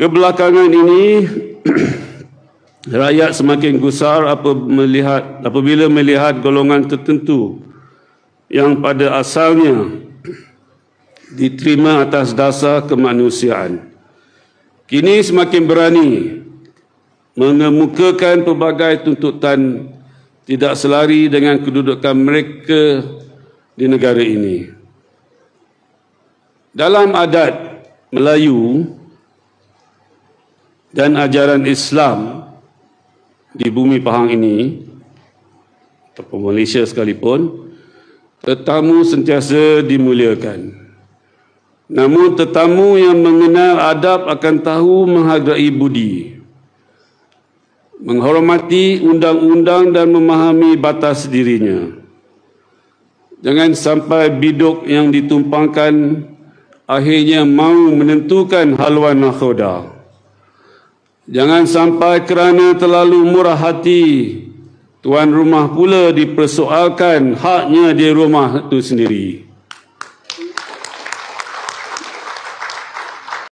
Kebelakangan ini rakyat semakin gusar apabila melihat golongan tertentu yang pada asalnya diterima atas dasar kemanusiaan kini semakin berani mengemukakan pelbagai tuntutan tidak selari dengan kedudukan mereka di negara ini. Dalam adat Melayu dan ajaran Islam di bumi Pahang ini, ataupun Malaysia sekalipun, tetamu sentiasa dimuliakan. Namun tetamu yang mengenal adab akan tahu menghargai budi, menghormati undang-undang dan memahami batas dirinya. Jangan sampai biduk yang ditumpangkan akhirnya mahu menentukan haluan nakhoda. Jangan sampai kerana terlalu murah hati, tuan rumah pula dipersoalkan haknya di rumah itu sendiri.